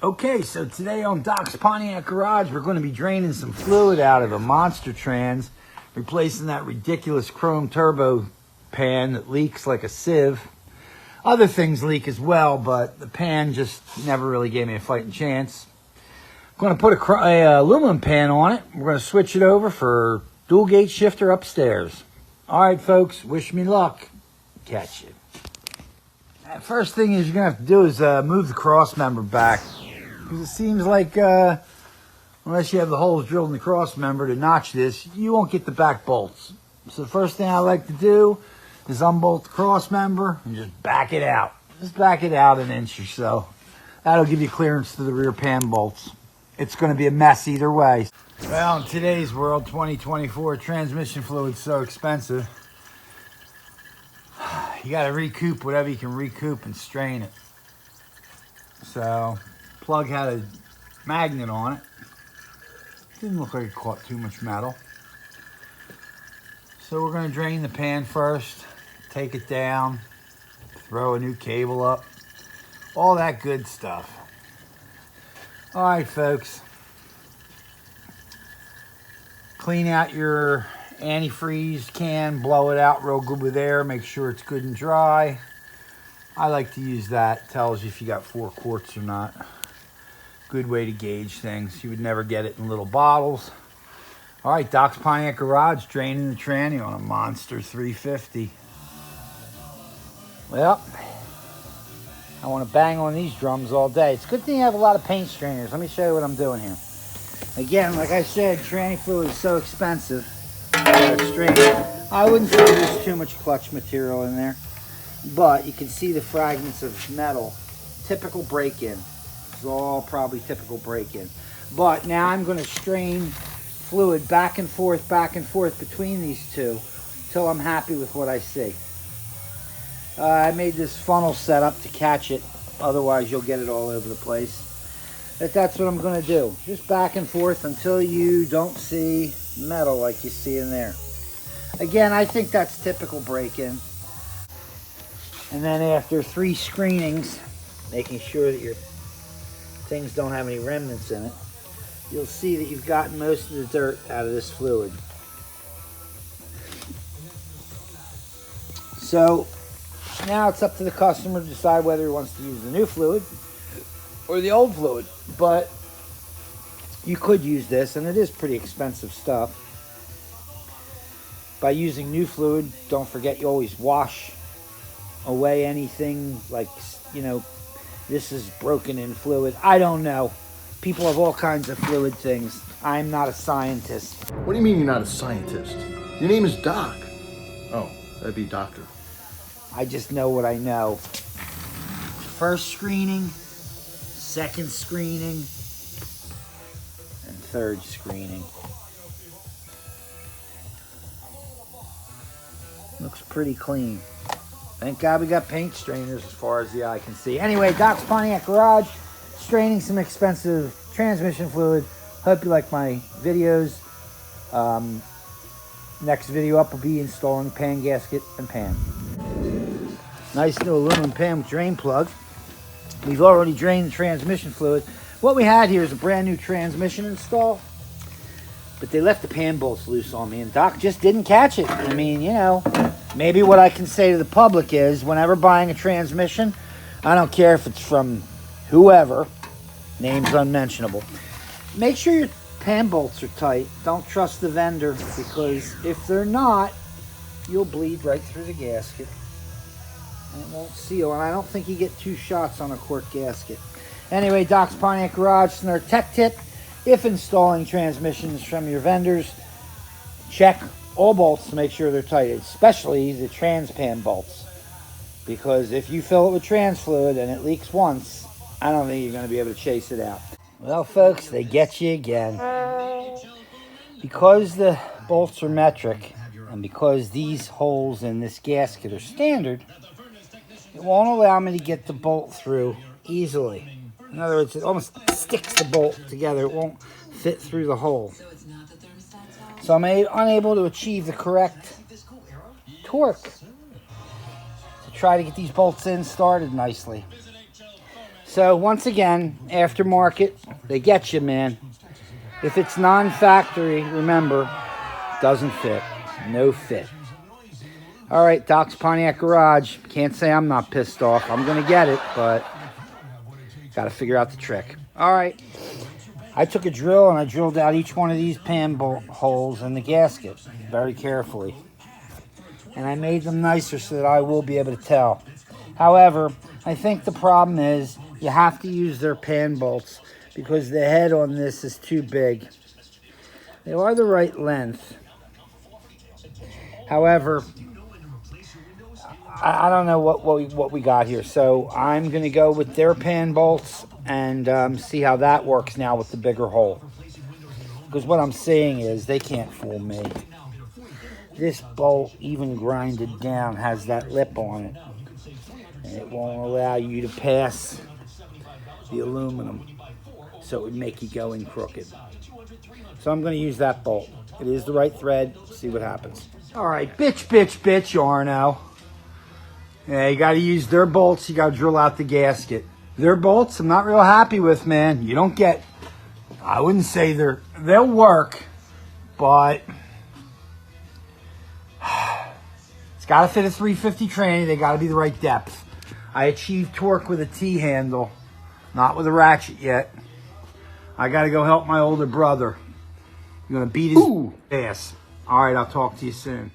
Okay, so today on Doc's Pontiac Garage, we're going to be draining some fluid out of a monster trans, replacing that ridiculous chrome turbo pan that leaks like a sieve. Other things leak as well, but the pan just never really gave me a fighting chance. I'm going to put a aluminum pan on it. We're going to switch it over for dual gate shifter upstairs. All right, folks, wish me luck. Catch you. First thing is you're going to have to do is move the cross member back. Because it seems like, unless you have the holes drilled in the cross member to notch this, you won't get the back bolts. So the first thing I like to do is unbolt the cross member and just back it out. Just back it out an inch or so. That'll give you clearance to the rear pan bolts. It's going to be a mess either way. Well, in today's world, 2024, transmission fluid's so expensive. You got to recoup whatever you can recoup and strain it. So, plug had a magnet on it. Didn't look like it caught too much metal. So we're going to drain the pan first, take it down, throw a new cable up, all that good stuff. All right, folks. Clean out your antifreeze can, blow it out real good with air, make sure it's good and dry. I like to use that. Tells you if you got 4 quarts or not. Good way to gauge things. You would never get it in little bottles. All right, Doc's Pontiac Garage, draining the tranny on a monster 350. Well, I want to bang on these drums all day. It's a good thing you have a lot of paint strainers. Let me show you what I'm doing here. Again, like I said, tranny fluid is so expensive. I wouldn't say there's too much clutch material in there, but you can see the fragments of metal. Typical break-in. It's all probably typical break-in. But now I'm going to strain fluid back and forth between these two till I'm happy with what I see. I made this funnel setup to catch it, otherwise you'll get it all over the place. But that's what I'm going to do. Just back and forth until you don't see metal like you see in there. Again, I think that's typical break-in. And then after 3 screenings, making sure that your things don't have any remnants in it, you'll see that you've gotten most of the dirt out of this fluid. So now it's up to the customer to decide whether he wants to use the new fluid or the old fluid. But you could use this, and it is pretty expensive stuff. By using new fluid, don't forget you always wash away anything like, you know, this is broken in fluid. I don't know. People have all kinds of fluid things. I'm not a scientist. What do you mean you're not a scientist? Your name is Doc. Oh, that'd be doctor. I just know what I know. First screening, second screening, and third screening. Looks pretty clean. Thank God we got paint strainers as far as the eye can see. Anyway, Doc's Pontiac Garage, straining some expensive transmission fluid. Hope you like my videos. Next video up will be installing pan gasket and pan. Nice new aluminum pan with drain plug. We've already drained the transmission fluid. What we had here is a brand new transmission install, but they left the pan bolts loose on me, and Doc just didn't catch it. I mean, you know, maybe what I can say to the public is whenever buying a transmission, I don't care if it's from whoever, names unmentionable, make sure your pan bolts are tight. Don't trust the vendor, because if they're not, you'll bleed right through the gasket and it won't seal. And I don't think you get 2 shots on a quart gasket. Anyway, Doc's Pontiac Garage, and our tech tip: if installing transmissions from your vendors, check all bolts to make sure they're tight, especially the trans pan bolts, because if you fill it with trans fluid and it leaks once, I don't think you're going to be able to chase it out. Well, folks, they get you again. Because the bolts are metric, and because these holes in this gasket are standard, it won't allow me to get the bolt through easily. In other words, it almost sticks the bolt together. It won't fit through the hole. So I'm unable to achieve the correct torque to try to get these bolts in started nicely. So once again, aftermarket, they get you, man. If it's non-factory, remember, doesn't fit. No fit. All right, Doc's Pontiac Garage. Can't say I'm not pissed off. I'm going to get it, but got to figure out the trick. All right. I took a drill and I drilled out each one of these pan bolt holes in the gasket very carefully. And I made them nicer so that I will be able to tell. However, I think the problem is you have to use their pan bolts because the head on this is too big. They are the right length. However, I don't know what we got here. So I'm going to go with their pan bolts and see how that works now with the bigger hole. Because what I'm seeing is they can't fool me. This bolt, even grinded down, has that lip on it. And it won't allow you to pass the aluminum. So it would make you go in crooked. So I'm going to use that bolt. It is the right thread. See what happens. All right, bitch, Arno. Yeah, you got to use their bolts. You got to drill out the gasket. Their bolts, I'm not real happy with, man. You don't get, I wouldn't say they'll work, but it's got to fit a 350 tranny. They got to be the right depth. I achieved torque with a T-handle, not with a ratchet yet. I got to go help my older brother. I'm going to beat his ass. All right, I'll talk to you soon.